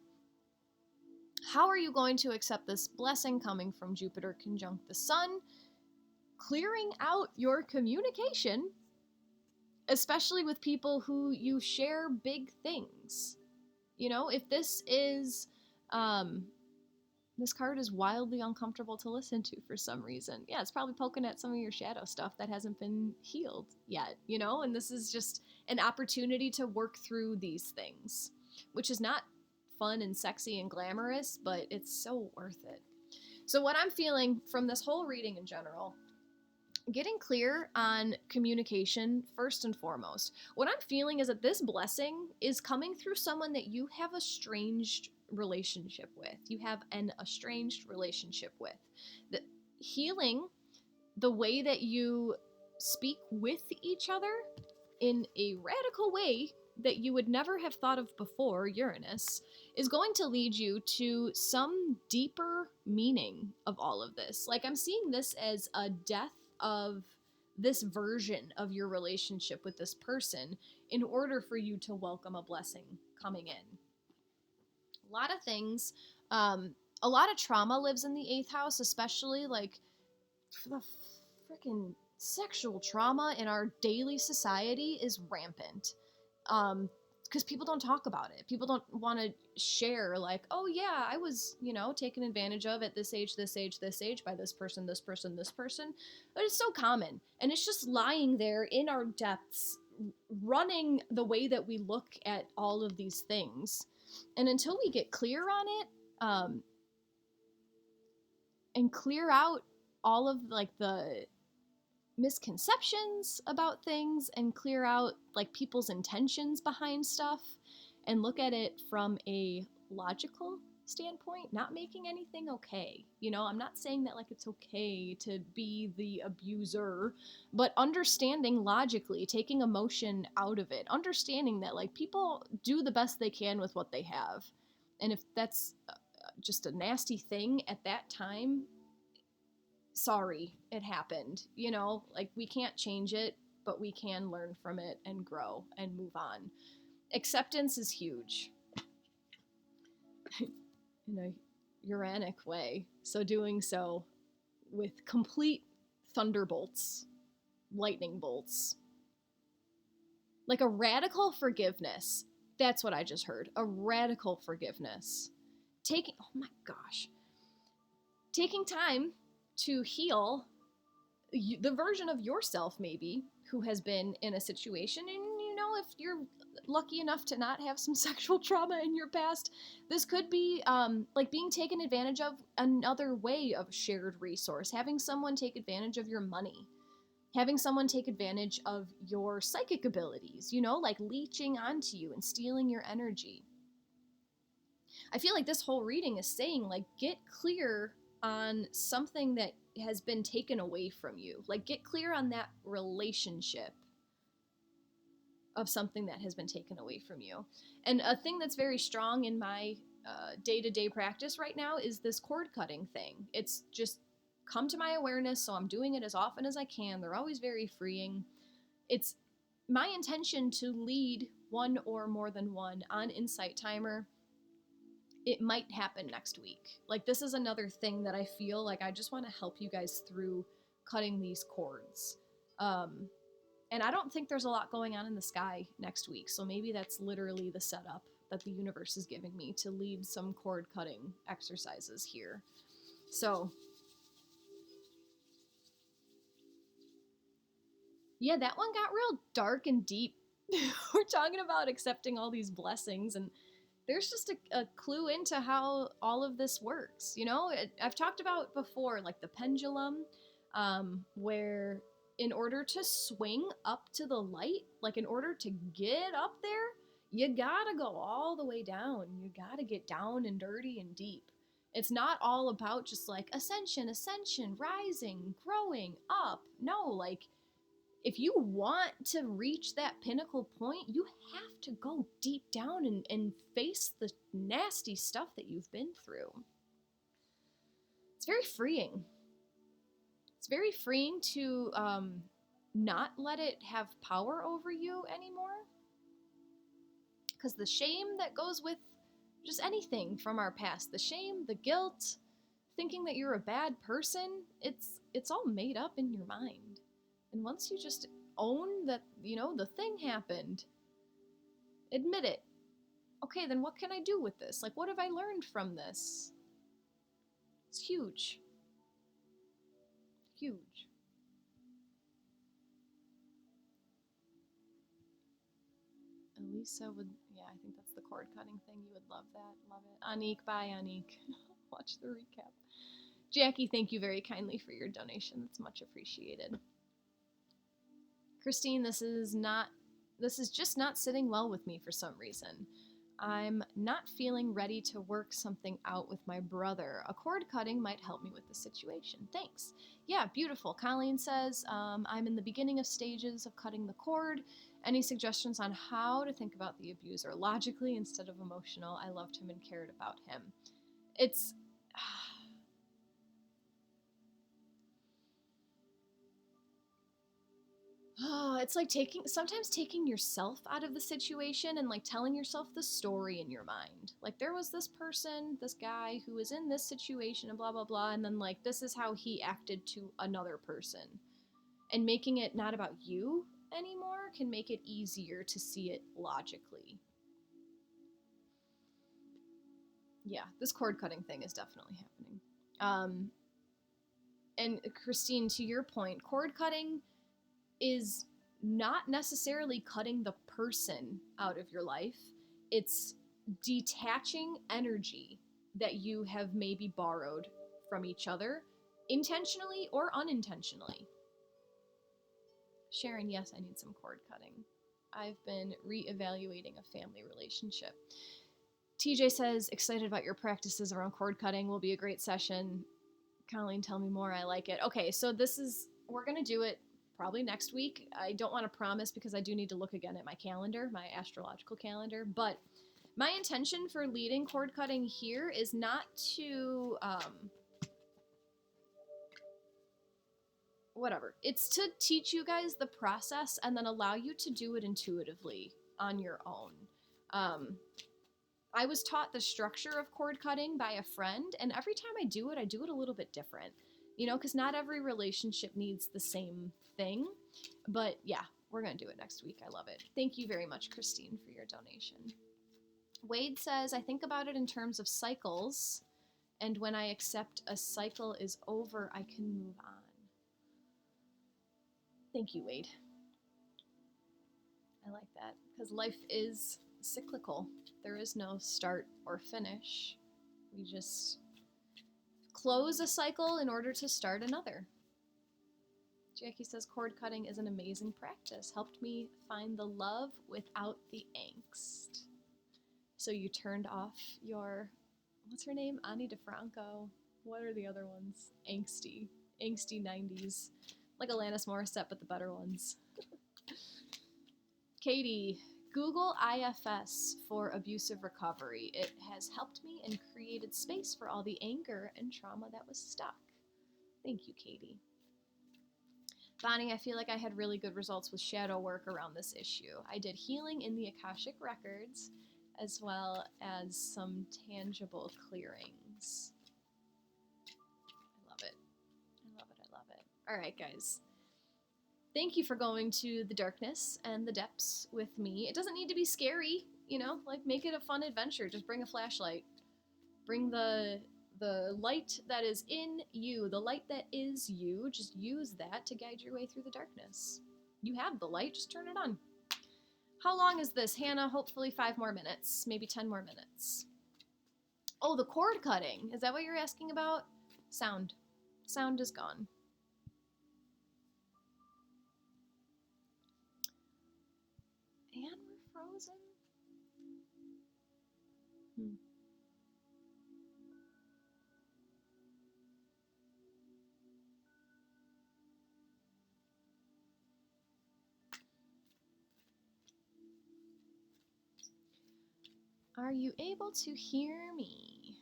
A: how are you going to accept this blessing coming from Jupiter conjunct the Sun? Clearing out your communication, especially with people who you share big things. You know, if this is, this card is wildly uncomfortable to listen to for some reason. Yeah, it's probably poking at some of your shadow stuff that hasn't been healed yet, you know? And this is just an opportunity to work through these things, which is not fun and sexy and glamorous, but it's so worth it. So what I'm feeling from this whole reading in general, getting clear on communication first and foremost. What I'm feeling is that this blessing is coming through someone that you have a estranged relationship with. You have an estranged relationship with. The healing the way that you speak with each other in a radical way that you would never have thought of before, Uranus, is going to lead you to some deeper meaning of all of this. Like, I'm seeing this as a death of this version of your relationship with this person in order for you to welcome a blessing coming in. A lot of things, a lot of trauma lives in the 8th house, especially like the freaking sexual trauma in our daily society is rampant. Because people don't talk about it. People don't want to share, like, oh yeah, I was, taken advantage of at this age, this age, this age by this person, this person, this person. But it's so common. And it's just lying there in our depths, running the way that we look at all of these things. And until we get clear on it, and clear out all of, like, the misconceptions about things and clear out like people's intentions behind stuff and look at it from a logical standpoint, not making anything okay. I'm not saying that like it's okay to be the abuser, but understanding logically, taking emotion out of it, understanding that like people do the best they can with what they have. And if that's just a nasty thing at that time, sorry, it happened. Like, we can't change it, but we can learn from it and grow and move on. Acceptance is huge in a Uranic way. So doing so with complete thunderbolts, lightning bolts, like a radical forgiveness. That's what I just heard. A radical forgiveness. Oh my gosh. Taking time to heal the version of yourself, maybe, who has been in a situation. And, if you're lucky enough to not have some sexual trauma in your past, this could be like being taken advantage of, another way of shared resource. Having someone take advantage of your money. Having someone take advantage of your psychic abilities, like leeching onto you and stealing your energy. I feel like this whole reading is saying, like, get clear on something that has been taken away from you. Like, get clear on that relationship of something that has been taken away from you. And a thing that's very strong in my day-to-day practice right now is this cord cutting thing. It's just come to my awareness, so I'm doing it as often as I can. They're always very freeing. It's my intention to lead one or more than one on Insight Timer. It might happen next week. Like, this is another thing that I feel like I just want to help you guys through cutting these cords. And I don't think there's a lot going on in the sky next week, so maybe that's literally the setup that the universe is giving me to lead some cord cutting exercises here. So, yeah, that one got real dark and deep. We're talking about accepting all these blessings, and there's just a clue into how all of this works. You know, I've talked about before, like the pendulum, where in order to swing up to the light, like in order to get up there, you gotta go all the way down. You gotta get down and dirty and deep. It's not all about just like ascension, rising, growing up. No, like, if you want to reach that pinnacle point, you have to go deep down and face the nasty stuff that you've been through. It's very freeing. It's very freeing to not let it have power over you anymore. Because the shame that goes with just anything from our past, the shame, the guilt, thinking that you're a bad person, it's all made up in your mind. And once you just own that, you know, the thing happened, admit it. Okay, then what can I do with this? Like, what have I learned from this? It's huge. Huge. Elisa would, yeah, I think that's the cord cutting thing. You would love that. Love it. Anik, bye, Anik. Watch the recap. Jackie, thank you very kindly for your donation. That's much appreciated. Christine, this is just not sitting well with me for some reason. I'm not feeling ready to work something out with my brother. A cord cutting might help me with the situation. Thanks. Yeah, beautiful. Colleen says, I'm in the beginning of stages of cutting the cord. Any suggestions on how to think about the abuser logically instead of emotional? I loved him and cared about him. It's it's like sometimes taking yourself out of the situation and like telling yourself the story in your mind. Like, there was this person, this guy who was in this situation and blah, blah, blah. And then like, this is how he acted to another person. And making it not about you anymore can make it easier to see it logically. Yeah, this cord cutting thing is definitely happening. And Christine, to your point, cord cutting is not necessarily cutting the person out of your life. It's detaching energy that you have maybe borrowed from each other, intentionally or unintentionally. Sharon, yes, I need some cord cutting. I've been reevaluating a family relationship. TJ says, excited about your practices around cord cutting. Will be a great session. Colleen, tell me more. I like it. Okay, so we're going to do it probably next week. I don't want to promise because I do need to look again at my calendar, my astrological calendar, but my intention for leading cord cutting here is not to, it's to teach you guys the process and then allow you to do it intuitively on your own. I was taught the structure of cord cutting by a friend, and every time I do it a little bit different. You know, because not every relationship needs the same thing. But yeah, we're going to do it next week. I love it. Thank you very much, Christine, for your donation. Wade says, I think about it in terms of cycles, and when I accept a cycle is over, I can move on. Thank you, Wade. I like that, because life is cyclical. There is no start or finish. We just close a cycle in order to start another. Jackie says, cord cutting is an amazing practice. Helped me find the love without the angst. So you turned off your, what's her name? Ani DeFranco. What are the other ones? Angsty 90s. Like Alanis Morissette, but the better ones. Katie, Google IFS for abusive recovery. It has helped me and created space for all the anger and trauma that was stuck. Thank you, Katie. Bonnie, I feel like I had really good results with shadow work around this issue. I did healing in the Akashic Records as well as some tangible clearings. I love it. I love it. I love it. All right, guys. Thank you for going to the darkness and the depths with me. It doesn't need to be scary, you know, like make it a fun adventure. Just bring a flashlight. Bring the light that is in you, the light that is you. Just use that to guide your way through the darkness. You have the light, just turn it on. How long is this, Hannah? Hopefully 5 more minutes, maybe 10 more minutes. Oh, the cord cutting. Is that what you're asking about? Sound. Sound is gone. And we're frozen? Are you able to hear me?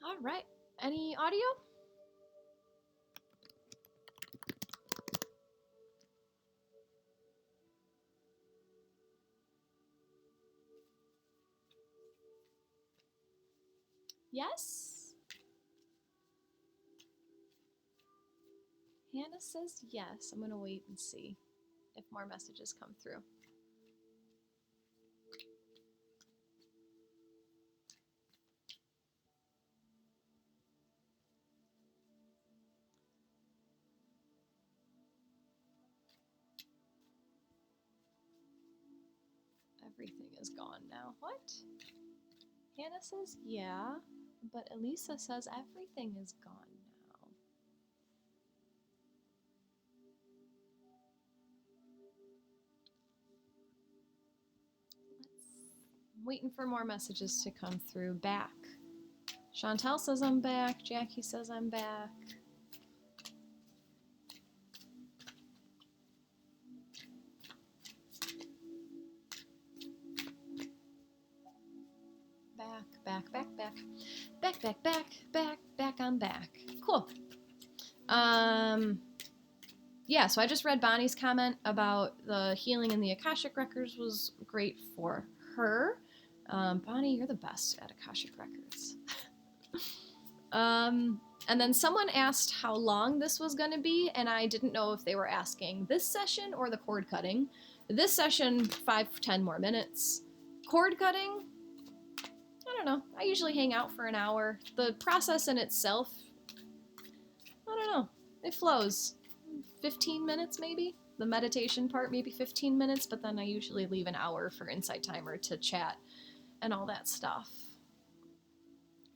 A: All right. Any audio? Yes? Hannah says yes. I'm going to wait and see if more messages come through. Everything is gone now. What? Hannah says yeah, but Elisa says everything is gone now. I'm waiting for more messages to come through. Back. Chantel says I'm back. Jackie says I'm back. Back, I'm back. Cool. Yeah, so I just read Bonnie's comment about the healing in the Akashic Records was great for her. Bonnie, you're the best at Akashic Records. And then someone asked how long this was going to be, and I didn't know if they were asking this session or the cord cutting. This session, 5-10 more minutes. Cord cutting, I don't know. I usually hang out for an hour. The process in itself, I don't know. It flows. 15 minutes maybe. The meditation part, maybe 15 minutes, but then I usually leave an hour for Insight Timer to chat and all that stuff.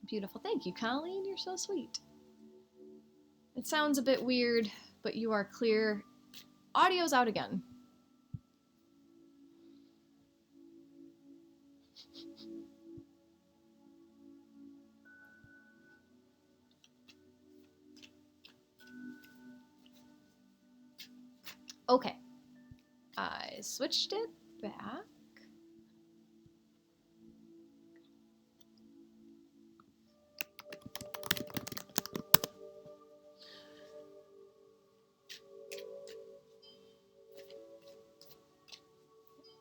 A: Beautiful. Thank you, Colleen. You're so sweet. It sounds a bit weird, but you are clear. Audio's out again. Okay. I switched it back.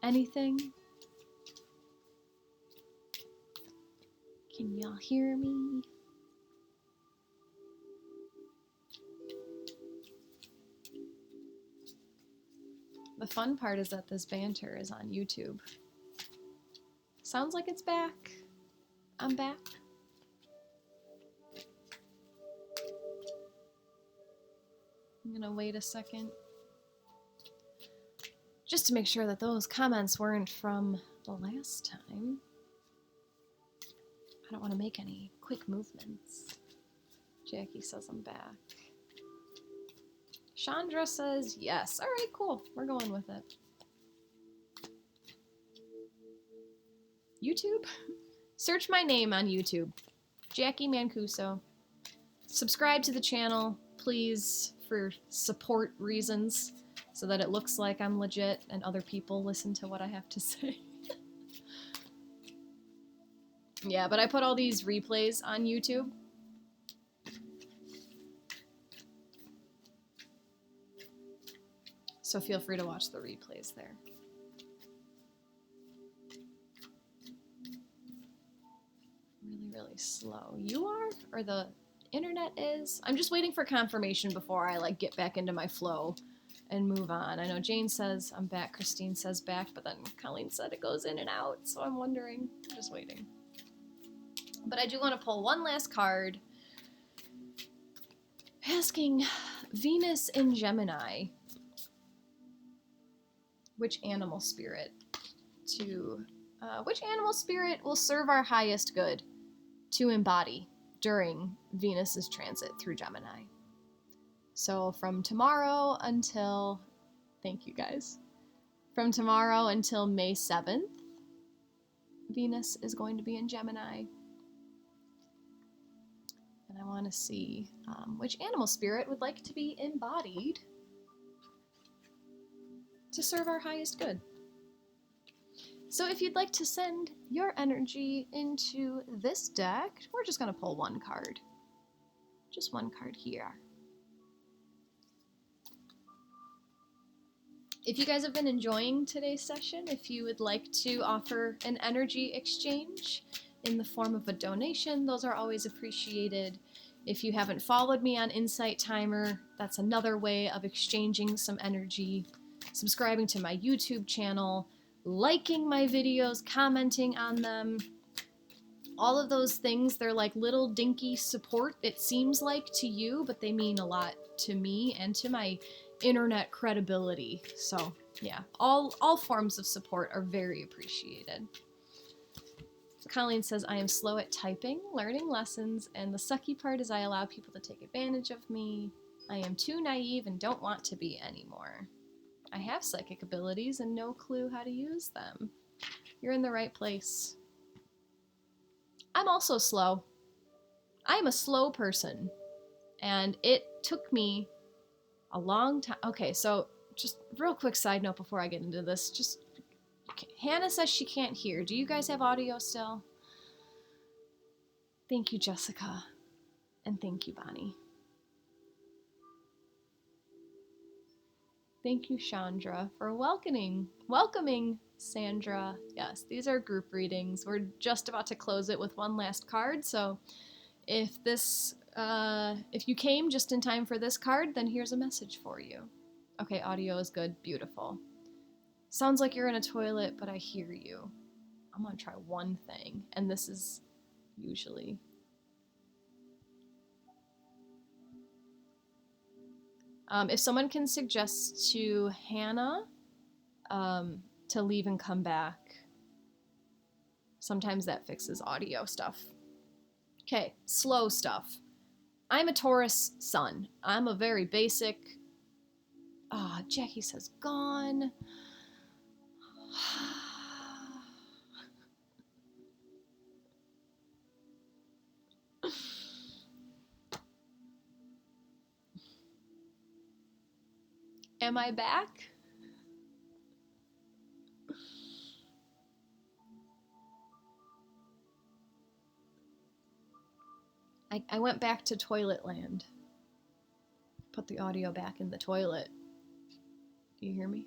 A: Anything? Can y'all hear me? The fun part is that this banter is on YouTube. Sounds like it's back. I'm back. I'm gonna wait a second. Just to make sure that those comments weren't from the last time. I don't want to make any quick movements. Jacqui says I'm back. Chandra says yes. All right, cool. We're going with it. YouTube? Search my name on YouTube. Jacqui Mancuso. Subscribe to the channel, please, for support reasons, so that it looks like I'm legit and other people listen to what I have to say. Yeah, but I put all these replays on YouTube. So feel free to watch the replays there. Really slow. You are? Or the internet is? I'm just waiting for confirmation before I like get back into my flow and move on. I know Jane says I'm back, Christine says back, but then Colleen said it goes in and out, so I'm wondering. I'm just waiting. But I do want to pull one last card. Asking Venus in Gemini, which animal spirit will serve our highest good to embody during Venus's transit through Gemini. So from tomorrow until, thank you guys, from tomorrow until May 7th, Venus is going to be in Gemini. And I want to see which animal spirit would like to be embodied to serve our highest good. So if you'd like to send your energy into this deck, we're just going to pull one card. Just one card here. If you guys have been enjoying today's session, if you would like to offer an energy exchange in the form of a donation, those are always appreciated. If you haven't followed me on Insight Timer, that's another way of exchanging some energy. Subscribing to my YouTube channel, liking my videos, commenting on them. All of those things, they're like little dinky support, it seems like to you, but they mean a lot to me and to my internet credibility. So yeah, all forms of support are very appreciated. Colleen says, I am slow at typing, learning lessons, and the sucky part is I allow people to take advantage of me. I am too naive and don't want to be anymore. I have psychic abilities and no clue how to use them. You're in the right place. I'm also slow. I'm a slow person, and it took me a long time. Okay, so just real quick side note before I get into this. Hannah says she can't hear. Do you guys have audio still? Thank you, Jessica. And thank you, Bonnie. Thank you, Chandra, for welcoming Sandra. Yes, these are group readings. We're just about to close it with one last card, so if you came just in time for this card, then here's a message for you. Okay, audio is good. Beautiful. Sounds like you're in a toilet, but I hear you. I'm gonna try one thing, and this is usually... if someone can suggest to Hannah to leave and come back, sometimes that fixes audio stuff. Okay, slow stuff. I'm a Taurus sun. I'm a very basic... Jacqui says gone. Am I back? I went back to toilet land. Put the audio back in the toilet. Do you hear me?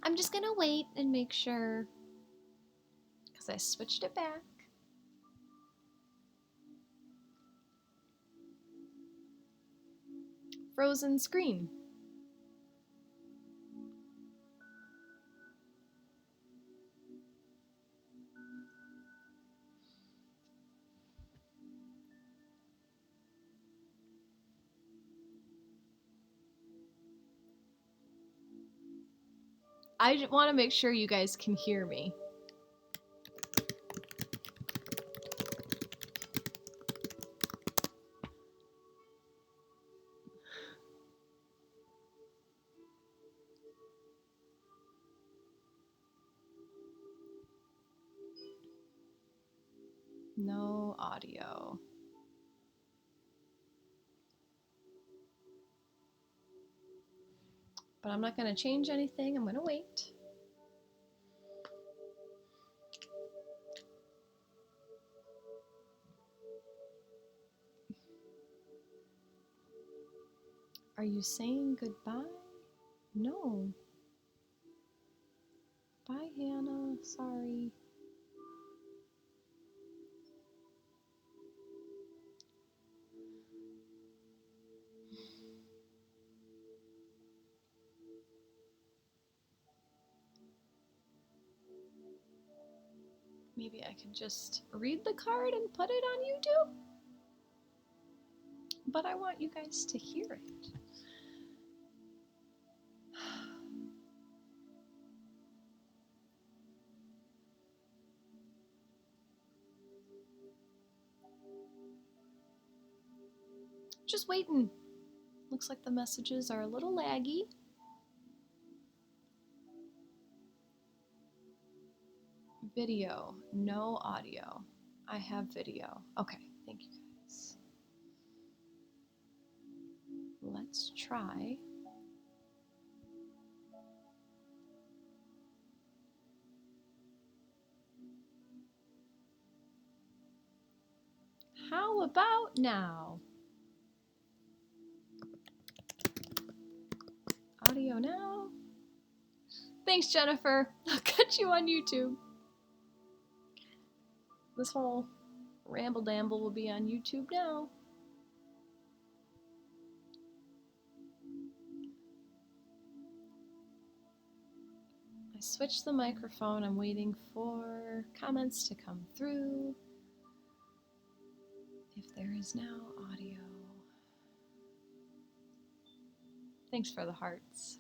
A: I'm just gonna wait and make sure, because I switched it back. Frozen screen. I want to make sure you guys can hear me. No audio. But I'm not going to change anything. I'm going to wait. Are you saying goodbye? No. Bye, Hannah. Sorry. Maybe I can just read the card and put it on YouTube? But I want you guys to hear it. Just waiting. Looks like the messages are a little laggy. Video, no audio. I have video. Okay, thank you guys. Let's try. How about now? Audio now. Thanks, Jennifer. I'll catch you on YouTube. This whole ramble damble will be on YouTube now. I switched the microphone. I'm waiting for comments to come through. If there is now audio. Thanks for the hearts.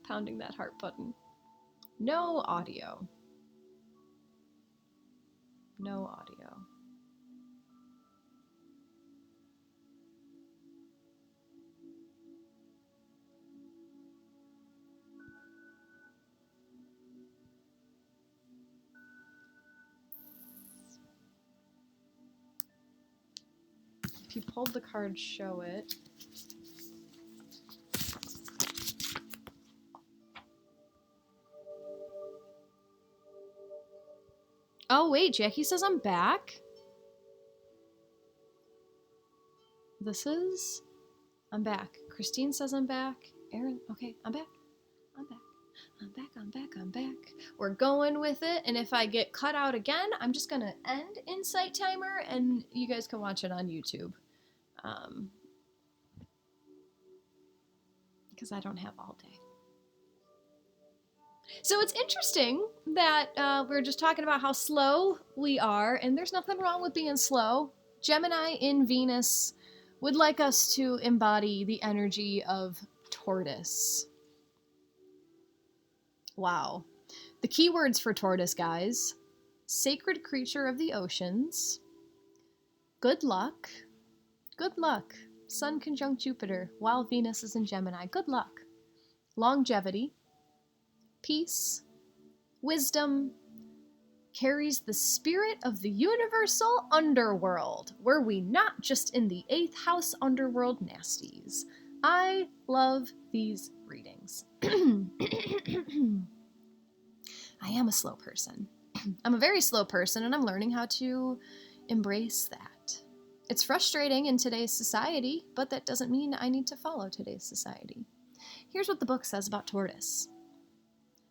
A: Pounding that heart button. No audio. No audio. If you pulled the card, show it. Oh, wait, Jackie says I'm back. I'm back. Christine says I'm back. Aaron, okay, I'm back. I'm back. We're going with it, and if I get cut out again, I'm just gonna end Insight Timer, and you guys can watch it on YouTube. Because I don't have all day. So it's interesting that we're just talking about how slow we are, and there's nothing wrong with being slow. Gemini in Venus would like us to embody the energy of tortoise. Wow. The keywords for tortoise, guys: sacred creature of the oceans, good luck, Sun conjunct Jupiter while Venus is in Gemini, good luck, longevity, peace, wisdom, carries the spirit of the universal underworld. Were we not just in the 8th house underworld nasties? I love these readings. I am a slow person. I'm a very slow person, and I'm learning how to embrace that. It's frustrating in today's society, but that doesn't mean I need to follow today's society. Here's what the book says about tortoise.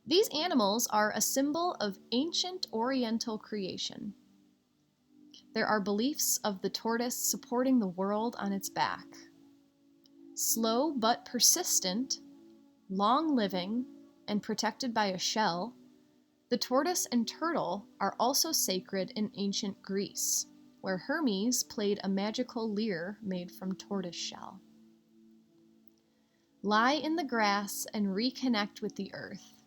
A: These animals are a symbol of ancient Oriental creation. There are beliefs of the tortoise supporting the world on its back. Slow but persistent, long-living, and protected by a shell, the tortoise and turtle are also sacred in ancient Greece, where Hermes played a magical lyre made from tortoise shell. Lie in the grass and reconnect with the earth.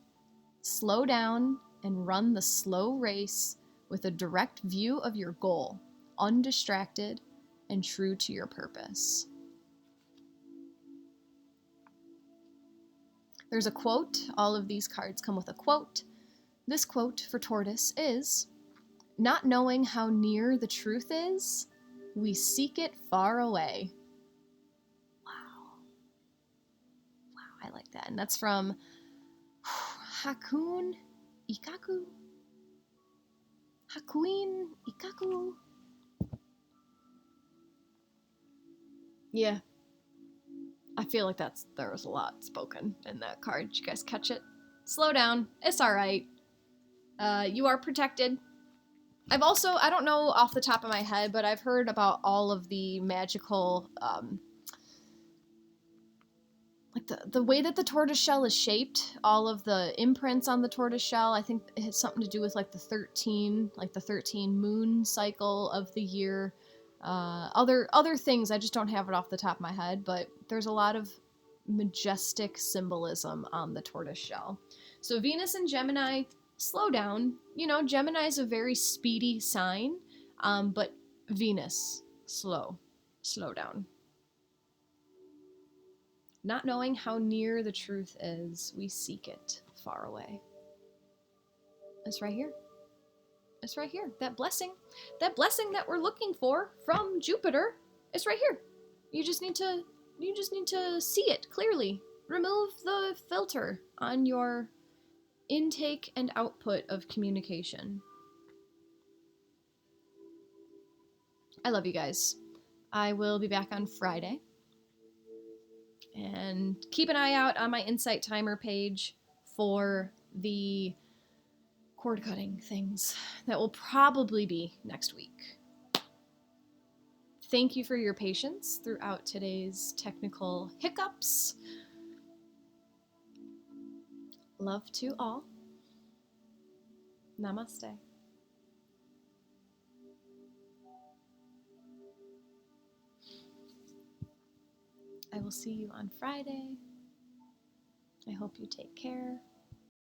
A: Slow down and run the slow race with a direct view of your goal, undistracted and true to your purpose. There's a quote. All of these cards come with a quote. This quote for Tortoise is, "Not knowing how near the truth is, we seek it far away." Wow. Wow, I like that. And that's from Hakuin Ikaku. Hakuin Ikaku. Yeah. I feel like there was a lot spoken in that card. Did you guys catch it? Slow down. It's all right. You are protected. I don't know off the top of my head, but I've heard about all of the magical, like the way that the tortoise shell is shaped, all of the imprints on the tortoise shell. I think it has something to do with like the 13 moon cycle of the year. Other things, I just don't have it off the top of my head, but there's a lot of majestic symbolism on the tortoise shell. So Venus and Gemini, slow down. Gemini is a very speedy sign, but Venus, slow down. Not knowing how near the truth is, we seek it far away. It's right here. It's right here. That blessing that we're looking for from Jupiter is right here. You just need to see it clearly. Remove the filter on your intake and output of communication. I love you guys. I will be back on Friday. And keep an eye out on my Insight Timer page for the cord cutting things that will probably be next week. Thank you for your patience throughout today's technical hiccups. Love to all. Namaste. I will see you on Friday. I hope you take care.